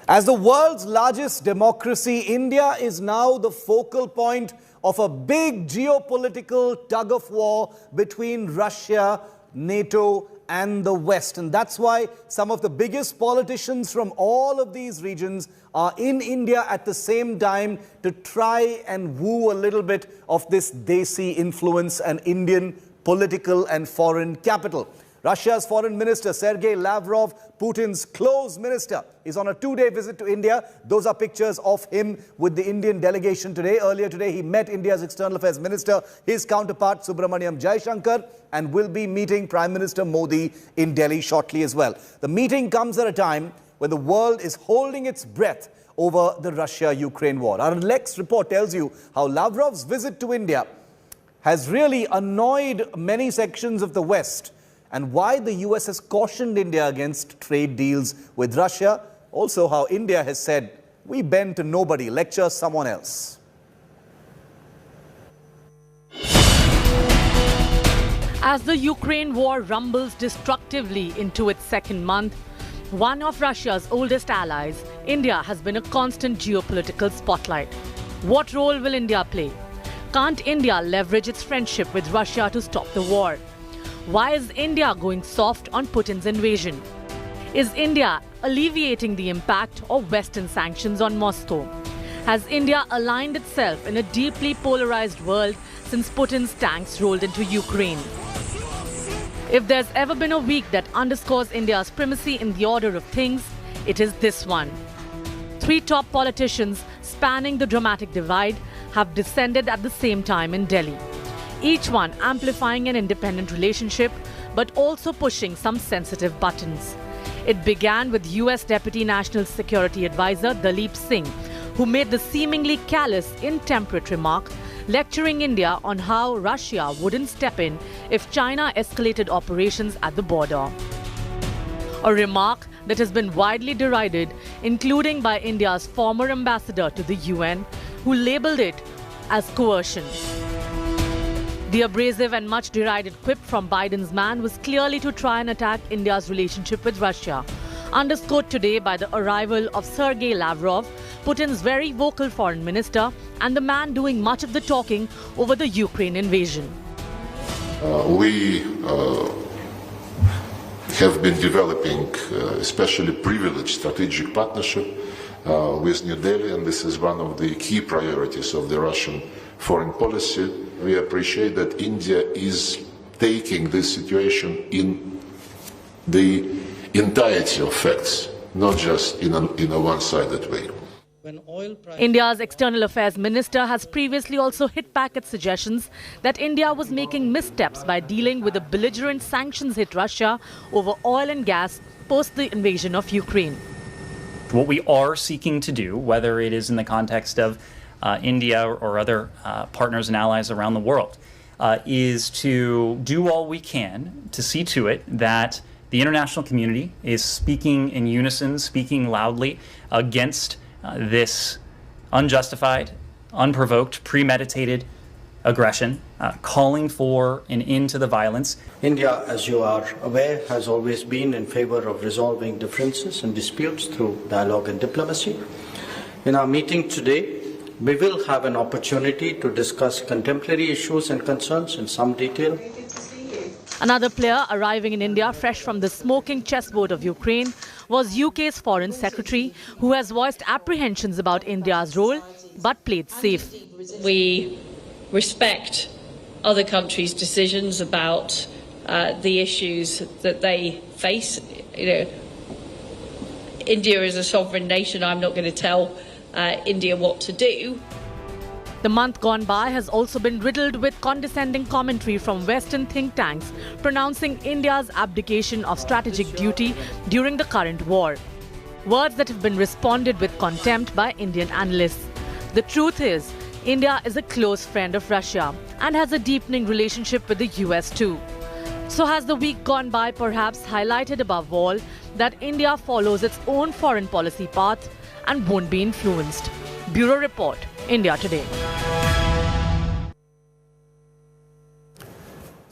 As the world's largest democracy, India is now the focal point of a big geopolitical tug-of-war between Russia, NATO, and the West. And that's why some of the biggest politicians from all of these regions are in India at the same time to try and woo a little bit of this Desi influence and Indian political and foreign capital. Russia's Foreign Minister Sergey Lavrov, Putin's close minister, is on a two-day visit to India. Those are pictures of him with the Indian delegation today. Earlier today, he met India's External Affairs Minister, his counterpart Jaishankar, and will be meeting Prime Minister Modi in Delhi shortly as well. The meeting comes at a time when the world is holding its breath over the Russia-Ukraine war. Our next report tells you how Lavrov's visit to India has really annoyed many sections of the West, and why the US has cautioned India against trade deals with Russia. Also how India has said, we bend to nobody, lecture someone else. As the Ukraine war rumbles destructively into its second month, one of Russia's oldest allies, India, has been a constant geopolitical spotlight. What role will India play? Can't India leverage its friendship with Russia to stop the war? Why is India going soft on Putin's invasion? Is India alleviating the impact of Western sanctions on Moscow? Has India aligned itself in a deeply polarized world since Putin's tanks rolled into Ukraine? If there's ever been a week that underscores India's primacy in the order of things, it is this one. Three top politicians spanning the dramatic divide have descended at the same time in Delhi. Each one amplifying an independent relationship, but also pushing some sensitive buttons. It began with US Deputy National Security Advisor Dalip Singh, who made the seemingly callous, intemperate remark, lecturing India on how Russia wouldn't step in if China escalated operations at the border. A remark that has been widely derided, including by India's former ambassador to the UN, who labelled it as coercion. The abrasive and much derided quip from Biden's man was clearly to try and attack India's relationship with Russia, underscored today by the arrival of Sergey Lavrov, Putin's very vocal foreign minister, and the man doing much of the talking over the Ukraine invasion. We have been developing especially privileged strategic partnership with New Delhi, and this is one of the key priorities of the Russian foreign policy. We appreciate that India is taking this situation in the entirety of facts, not just in a one-sided way. India's External Affairs Minister has previously also hit back at suggestions that India was making missteps by dealing with the belligerent sanctions-hit Russia over oil and gas post the invasion of Ukraine. What we are seeking to do, whether it is in the context of India or other partners and allies around the world, is to do all we can to see to it that the international community is speaking in unison, speaking loudly against this unjustified, unprovoked, premeditated aggression, calling for an end to the violence. India, as you are aware, has always been in favor of resolving differences and disputes through dialogue and diplomacy. In our meeting today, we will have an opportunity to discuss contemporary issues and concerns in some detail. Another player arriving in India fresh from the smoking chessboard of Ukraine was UK's Foreign Secretary, who has voiced apprehensions about India's role, but played safe. We respect other countries' decisions about the issues that they face. India is a sovereign nation. I'm not going to tell India what to do. The month gone by has also been riddled with condescending commentary from Western think tanks pronouncing India's abdication of strategic duty during the current war. Words that have been responded with contempt by Indian analysts. The truth is, India is a close friend of Russia and has a deepening relationship with the US too. So has the week gone by perhaps highlighted above all that India follows its own foreign policy path and won't be influenced. Bureau Report, India Today.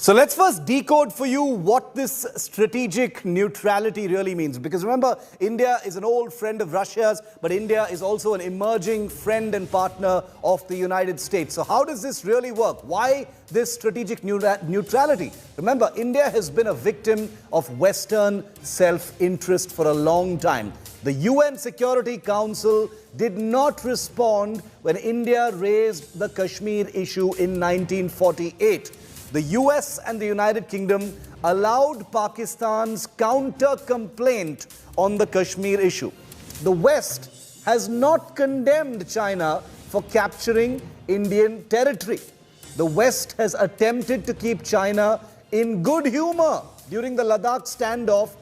So let's first decode for you what this strategic neutrality really means. Because remember, India is an old friend of Russia's, but India is also an emerging friend and partner of the United States. So how does this really work? Why this strategic neutrality? Remember, India has been a victim of Western self-interest for a long time. The UN Security Council did not respond when India raised the Kashmir issue in 1948. The US and the United Kingdom allowed Pakistan's counter-complaint on the Kashmir issue. The West has not condemned China for capturing Indian territory. The West has attempted to keep China in good humor during the Ladakh standoff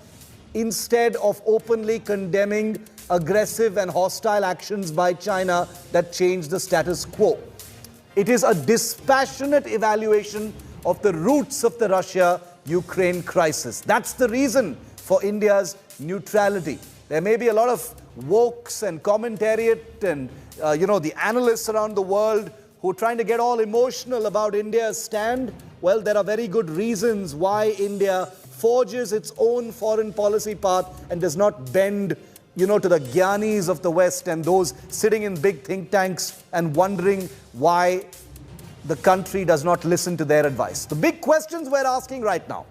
instead of openly condemning aggressive and hostile actions by China that changed the status quo. It is a dispassionate evaluation of the roots of the Russia-Ukraine crisis. That's the reason for India's neutrality. There may be a lot of wokes and commentariat and, the analysts around the world who are trying to get all emotional about India's stand. Well, there are very good reasons why India forges its own foreign policy path and does not bend, to the Gyanis of the West and those sitting in big think tanks and wondering why the country does not listen to their advice. The big questions we're asking right now.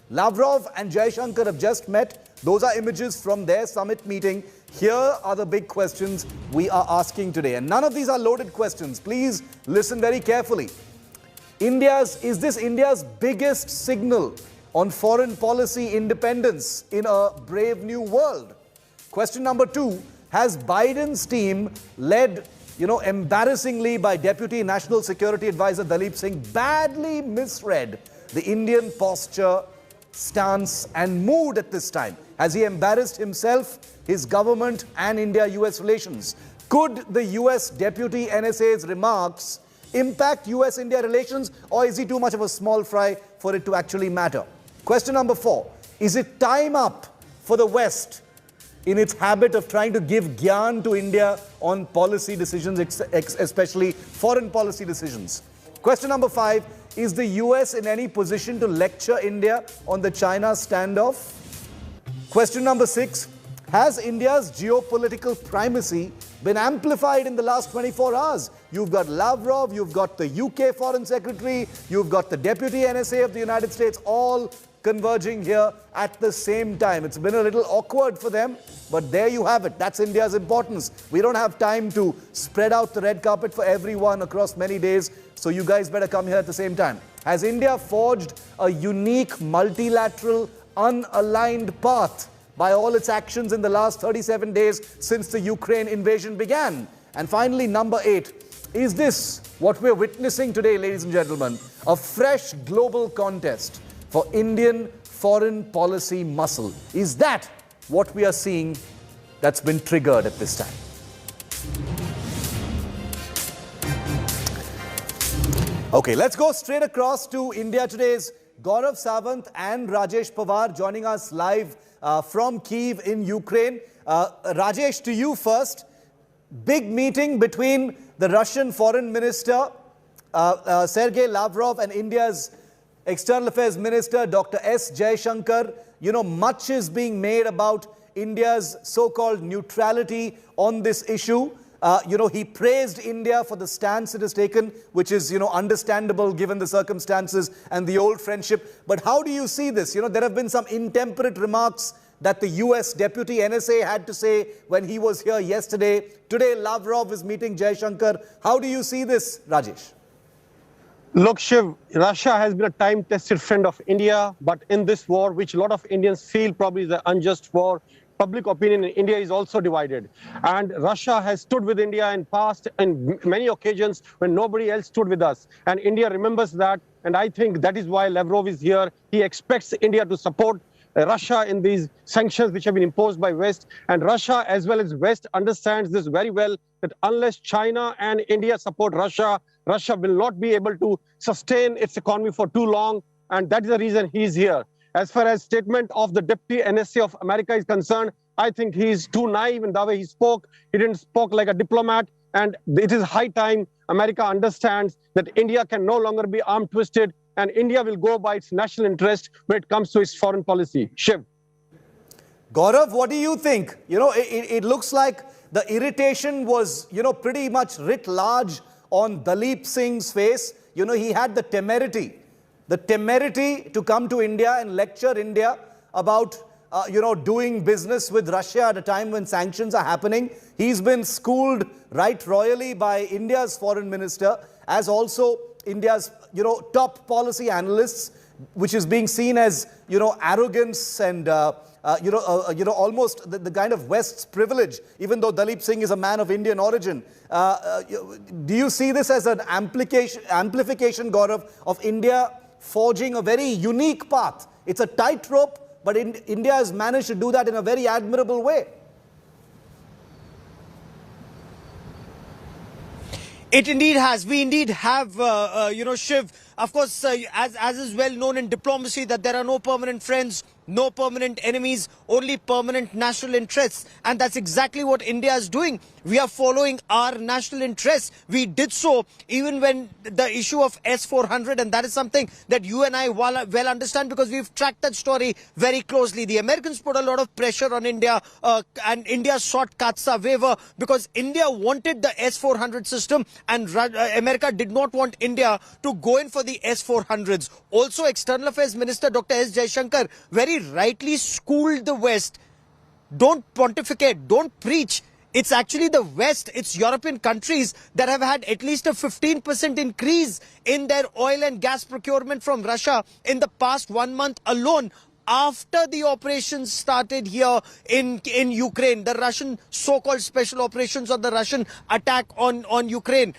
Lavrov and Jaishankar have just met. Those are images from their summit meeting. Here are the big questions we are asking today. And none of these are loaded questions. Please listen very carefully. Is this India's biggest signal on foreign policy independence in a brave new world? Question number 2, has Biden's team led embarrassingly by Deputy National Security Advisor Dalip Singh, badly misread the Indian posture, stance and mood at this time? Has he embarrassed himself, his government and India-US relations? Could the US Deputy NSA's remarks impact US-India relations, or is he too much of a small fry for it to actually matter? Question number 4, is it time up for the West in its habit of trying to give gyan to India on policy decisions, especially foreign policy decisions? Question number 5, is the US in any position to lecture India on the China standoff? Question number 6, has India's geopolitical primacy been amplified in the last 24 hours? You've got Lavrov, you've got the UK Foreign Secretary, you've got the Deputy NSA of the United States, all converging here at the same time. It's been a little awkward for them, but there you have it. That's India's importance. We don't have time to spread out the red carpet for everyone across many days, so you guys better come here at the same time. Has India forged a unique, multilateral, unaligned path by all its actions in the last 37 days since the Ukraine invasion began? And finally, number 8, is this what we're witnessing today, ladies and gentlemen, a fresh global contest for Indian foreign policy muscle? Is that what we are seeing that's been triggered at this time? Okay, let's go straight across to India Today's Gaurav Sawant and Rajesh Pawar joining us live from Kyiv in Ukraine. Rajesh, to you first. Big meeting between the Russian Foreign Minister Sergey Lavrov and India's External Affairs Minister Dr. S. Jaishankar. Much is being made about India's so-called neutrality on this issue. He praised India for the stance it has taken, which is, understandable given the circumstances and the old friendship. But how do you see this? There have been some intemperate remarks that the US Deputy NSA had to say when he was here yesterday. Today, Lavrov is meeting Jaishankar. How do you see this, Rajesh? Look, Shiv, Russia has been a time-tested friend of India, but in this war, which a lot of Indians feel probably is an unjust war, public opinion in India is also divided. And Russia has stood with India in past and many occasions when nobody else stood with us. And India remembers that. And I think that is why Lavrov is here. He expects India to support Russia in these sanctions which have been imposed by West. And Russia as well as West understands this very well, that unless China and India support Russia, Russia will not be able to sustain its economy for too long. And that is the reason he is here. As far as statement of the Deputy NSA of America is concerned, I think he is too naive in the way he spoke. He didn't speak like a diplomat. And it is high time America understands that India can no longer be arm twisted and India will go by its national interest when it comes to its foreign policy. Shiv. Gaurav, what do you think? It looks like the irritation was, pretty much writ large on Dalip Singh's face. He had the temerity to come to India and lecture India about, doing business with Russia at a time when sanctions are happening. He's been schooled right royally by India's foreign minister, as also India's, top policy analysts, which is being seen as, arrogance and, almost the kind of West's privilege, even though Dalip Singh is a man of Indian origin. Do you see this as an amplification, Gaurav, of India forging a very unique path? It's a tightrope, but India has managed to do that in a very admirable way. It indeed has. We indeed have, Shiv, of course, as is well known in diplomacy, that there are no permanent friends, no permanent enemies, only permanent national interests. And that's exactly what India is doing. We are following our national interests. We did so even when the issue of S-400, and that is something that you and I well understand because we've tracked that story very closely. The Americans put a lot of pressure on India and India sought CAATSA waiver because India wanted the S-400 system and America did not want India to go in for the S-400s. Also, External Affairs Minister Dr. S. Jaishankar very rightly schooled the West. Don't pontificate, don't preach. It's actually the West, it's European countries that have had at least a 15% increase in their oil and gas procurement from Russia in the past 1 month alone. After the operations started here in Ukraine, the Russian so-called special operations or the Russian attack on Ukraine.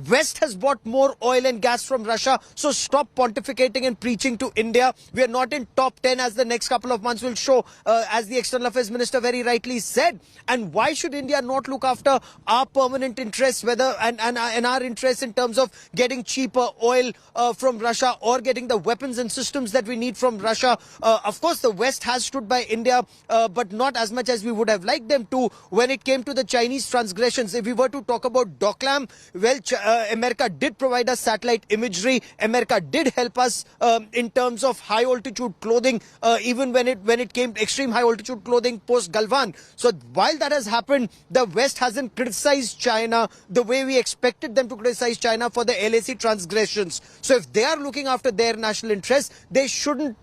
West has bought more oil and gas from Russia, so stop pontificating and preaching to India. We are not in top 10 as the next couple of months will show, as the External Affairs Minister very rightly said. And why should India not look after our permanent interests, whether and our interests in terms of getting cheaper oil from Russia or getting the weapons and systems that we need from Russia? Of course, the West has stood by India, but not as much as we would have liked them to when it came to the Chinese transgressions. If we were to talk about Doklam, well, America did provide us satellite imagery. America did help us in terms of high altitude clothing, even when it came to extreme high altitude clothing post Galvan. So while that has happened, the West hasn't criticized China the way we expected them to criticize China for the LAC transgressions. So if they are looking after their national interests, they shouldn't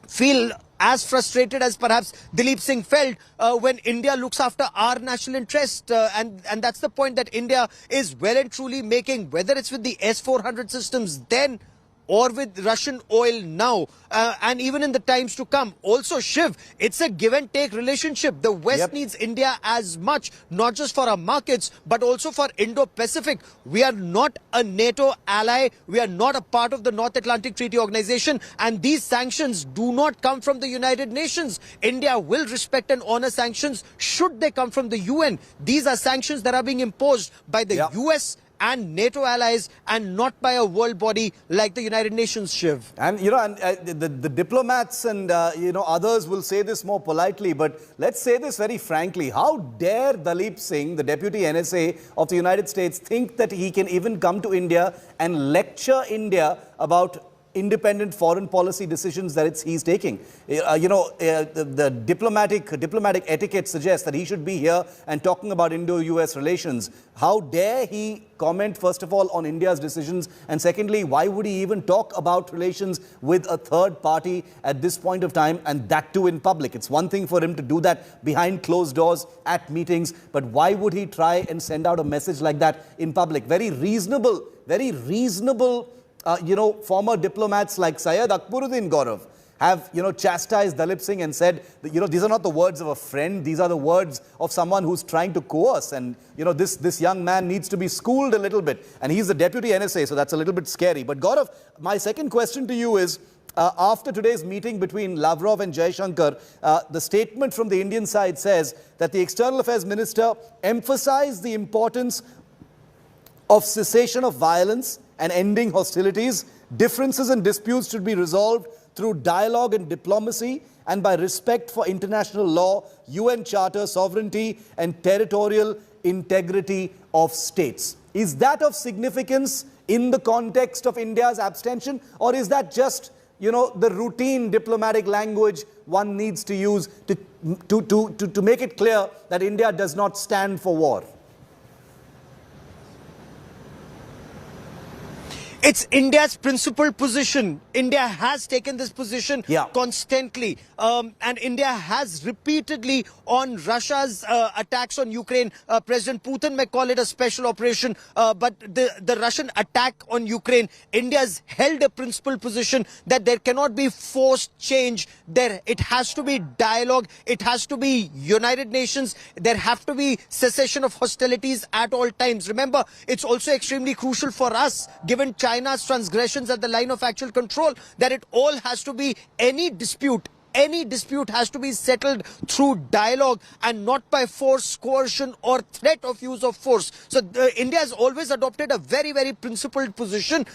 feel as frustrated as perhaps Dalip Singh felt when India looks after our national interest. And that's the point that India is well and truly making, whether it's with the S-400 systems then or with Russian oil now, and even in the times to come. Also, Shiv, it's a give and take relationship. The West needs India as much, not just for our markets, but also for Indo-Pacific. We are not a NATO ally. We are not a part of the North Atlantic Treaty Organization. And these sanctions do not come from the United Nations. India will respect and honor sanctions should they come from the UN. These are sanctions that are being imposed by the US and NATO allies and not by a world body like the United Nations, Shiv. And, the diplomats and, others will say this more politely, but let's say this very frankly. How dare Dalip Singh, the Deputy NSA of the United States, think that he can even come to India and lecture India about independent foreign policy decisions that he's taking? The diplomatic etiquette suggests that he should be here and talking about Indo-US relations. How dare he comment, first of all, on India's decisions? And secondly, why would he even talk about relations with a third party at this point of time, and that too in public? It's one thing for him to do that behind closed doors at meetings, but why would he try and send out a message like that in public? Very reasonable former diplomats like Syed Akbaruddin, Gaurav, have, chastised Dalip Singh and said, these are not the words of a friend. These are the words of someone who's trying to coerce. And, this young man needs to be schooled a little bit. And he's the Deputy NSA, so that's a little bit scary. But Gaurav, my second question to you is, after today's meeting between Lavrov and Jaishankar, the statement from the Indian side says that the External Affairs Minister emphasized the importance of cessation of violence and ending hostilities. Differences and disputes should be resolved through dialogue and diplomacy and by respect for international law, UN Charter, sovereignty and territorial integrity of states. Is that of significance in the context of India's abstention? Or is that just, the routine diplomatic language one needs to use to make it clear that India does not stand for war? It's India's principled position. India has taken this position constantly. And India has repeatedly on Russia's attacks on Ukraine. President Putin may call it a special operation. But the Russian attack on Ukraine, India's held a principled position that there cannot be forced change. It has to be dialogue. It has to be United Nations. There have to be cessation of hostilities at all times. Remember, it's also extremely crucial for us, given China's transgressions at the line of actual control, that it all has to be any dispute has to be settled through dialogue and not by force, coercion or threat of use of force. So India has always adopted a very, very principled position,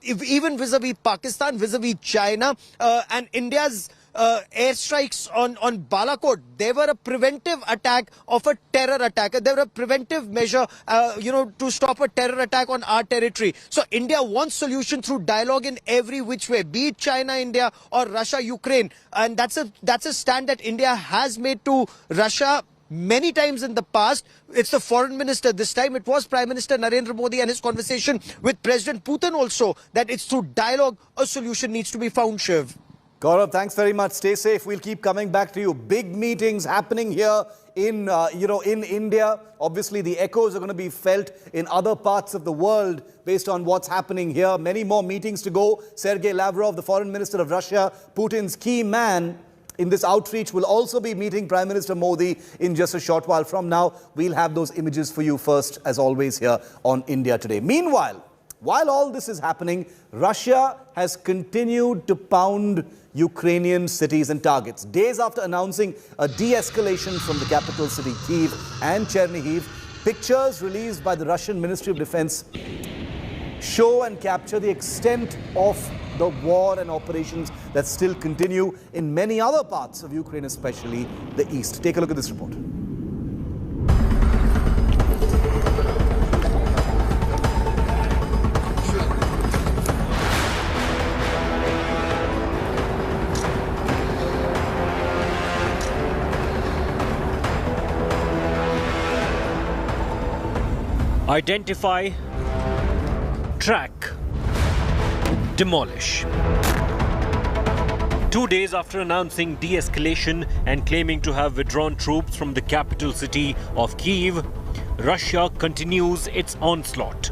even vis-a-vis Pakistan, vis-a-vis China, and India's airstrikes on Balakot, they were a preventive attack of a terror attack. They were a preventive measure, to stop a terror attack on our territory. So India wants solution through dialogue in every which way, be it China, India or Russia, Ukraine. And that's a stand that India has made to Russia many times in the past. It's the foreign minister. This time it was Prime Minister Narendra Modi and his conversation with President Putin also, that it's through dialogue a solution needs to be found, Shiv. Gaurav, thanks very much. Stay safe. We'll keep coming back to you. Big meetings happening here in India. Obviously, the echoes are going to be felt in other parts of the world based on what's happening here. Many more meetings to go. Sergey Lavrov, the foreign minister of Russia, Putin's key man in this outreach, will also be meeting Prime Minister Modi in just a short while from now. We'll have those images for you first, as always, here on India Today. Meanwhile, while all this is happening, Russia has continued to pound Ukrainian cities and targets. Days after announcing a de-escalation from the capital city Kyiv and Chernihiv, pictures released by the Russian Ministry of Defense show and capture the extent of the war and operations that still continue in many other parts of Ukraine, especially the east. Take a look at this report. Identify, track, demolish. 2 days after announcing de-escalation and claiming to have withdrawn troops from the capital city of Kyiv, Russia continues its onslaught.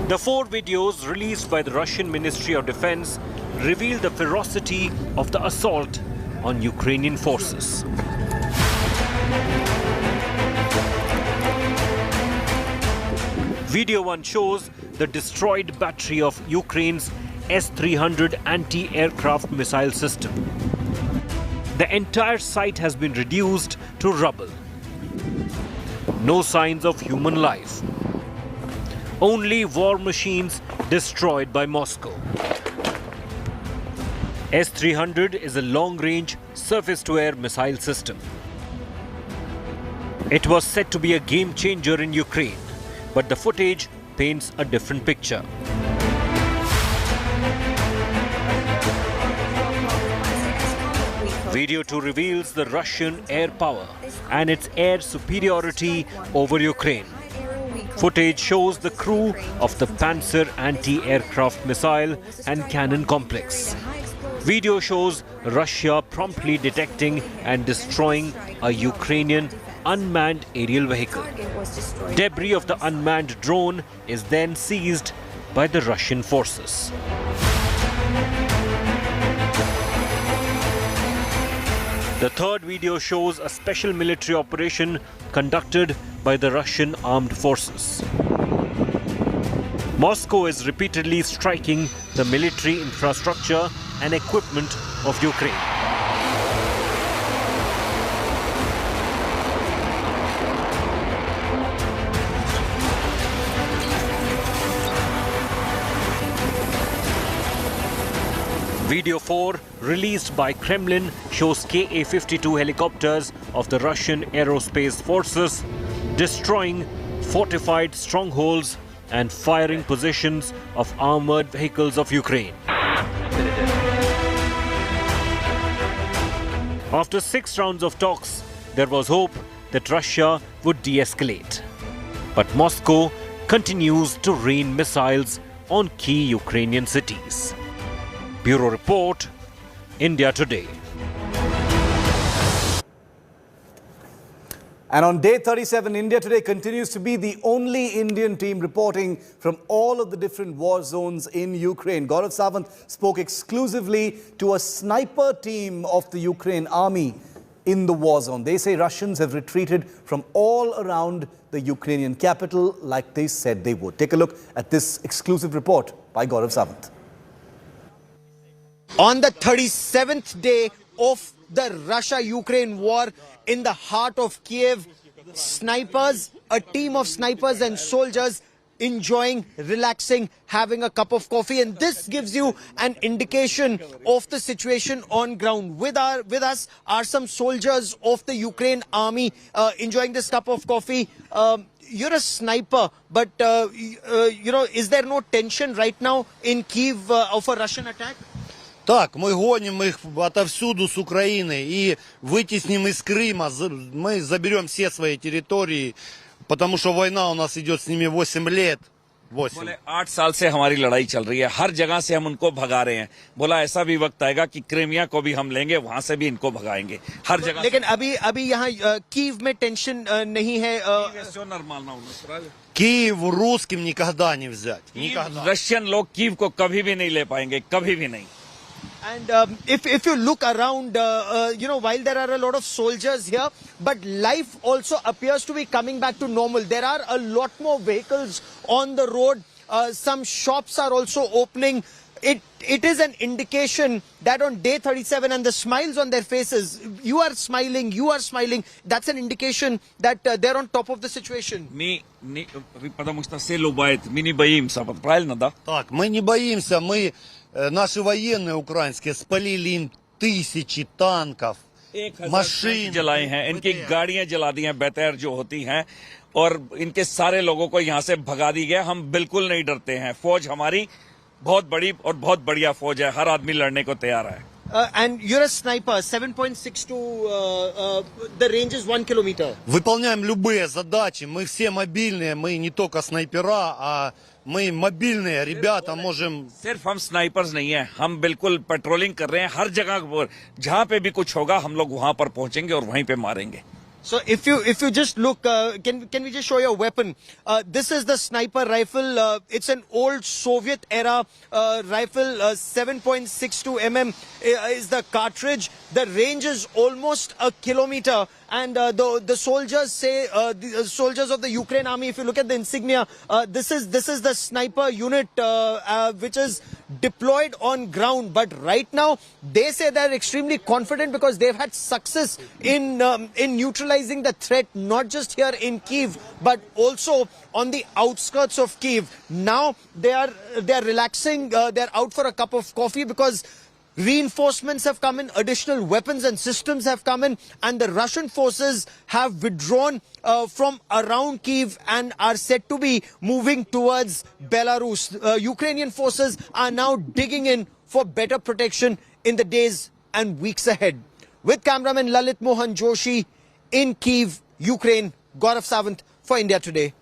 The 4 videos released by the Russian Ministry of Defense reveal the ferocity of the assault on Ukrainian forces. Video 1 shows the destroyed battery of Ukraine's S-300 anti-aircraft missile system. The entire site has been reduced to rubble. No signs of human life. Only war machines destroyed by Moscow. S-300 is a long-range surface-to-air missile system. It was said to be a game changer in Ukraine, but the footage paints a different picture. Video 2 reveals the Russian air power and its air superiority over Ukraine. Footage shows the crew of the Panzer anti-aircraft missile and cannon complex. Video shows Russia promptly detecting and destroying a Ukrainian unmanned aerial vehicle. Debris of the unmanned drone is then seized by the Russian forces. The third video shows a special military operation conducted by the Russian armed forces. Moscow is repeatedly striking the military infrastructure and equipment of Ukraine. Video 4, released by Kremlin, shows Ka-52 helicopters of the Russian Aerospace Forces destroying fortified strongholds and firing positions of armored vehicles of Ukraine. After 6 rounds of talks, there was hope that Russia would de-escalate. But Moscow continues to rain missiles on key Ukrainian cities. Bureau Report, India Today. And on day 37, India Today continues to be the only Indian team reporting from all of the different war zones in Ukraine. Gaurav Sawant spoke exclusively to a sniper team of the Ukraine army in the war zone. They say Russians have retreated from all around the Ukrainian capital like they said they would. Take a look at this exclusive report by Gaurav Sawant. On the 37th day of the Russia-Ukraine war in the heart of Kyiv, snipers, a team of snipers and soldiers enjoying, relaxing, having a cup of coffee. And this gives you an indication of the situation on ground. With us are some soldiers of the Ukraine army enjoying this cup of coffee. You're a sniper, but is there no tension right now in Kyiv of a Russian attack? Так, мы гоним их отовсюду с Украины и вытесним из Крыма. Мы заберем все свои территории, потому что война у нас идет с ними 8 лет. 8. बोले 8 साल से हमारी लड़ाई चल रही है, हर जगह से हम उनको भगा रहे हैं. बोला ऐसा भी वक्त आएगा कि क्रीमिया को भी हम लेंगे, वहां से भी इनको भगाएंगे, हर जगह. लेकिन अभी यहाँ कीव में टेंशन नहीं है. Киев русским никогда не взять. Никогда. रशियन लोग कीव को कभी भी नहीं ले पाएंगे, कभी भी नहीं. And if you look around, while there are a lot of soldiers here, but life also appears to be coming back to normal. There are a lot more vehicles on the road. Some shops are also opening. It is an indication that on day 37 and the smiles on their faces, you are smiling. That's an indication that they're on top of the situation. Потому что все любят, мы не боимся, правильно, да? Так, мы не боимся, наши военные украинские спалили им тысячи танков, машин. जलाए हैं, इनकी गाड़ियां जला दी हैं, Bether जो होती हैं, और इनके सारे लोगों को यहाँ से भगा दी गया. हम बिल्कुल नहीं डरते हैं. फौज हमारी बहुत बड़ी और बहुत बढ़िया फौज है. हर आदमी लड़ने को तैयार है. And you're a sniper, 7.62, the range is 1 kilometer. Выполняем любые задачи, мы все мобильные, мы не только снайпера, а мы мобильные ребята, можем... सिर्फ हम स्नाइपर्स नहीं हैं, हम बिल्कुल पेट्रोलिंग कर रहे हैं. हर जगह पर जहाँ पे भी कुछ होगा हम लोग वहाँ पर पहुँचेंगे और वहीं पे मारेंगे. So if you just look, can we just show your weapon? This is the sniper rifle. It's an old Soviet era rifle. 7.62 mm is the cartridge. The range is almost a kilometer. And the soldiers say, the soldiers of the Ukraine army, if you look at the insignia, this is the sniper unit which is deployed on ground. But right now, they say they're extremely confident because they've had success in neutralizing the threat, not just here in Kyiv, but also on the outskirts of Kyiv. Now they are relaxing. They're out for a cup of coffee because reinforcements have come in, additional weapons and systems have come in, and the Russian forces have withdrawn from around Kyiv and are said to be moving towards Belarus. Ukrainian forces are now digging in for better protection in the days and weeks ahead. With cameraman Lalit Mohan Joshi in Kyiv, Ukraine, Gaurav Sawant for India Today.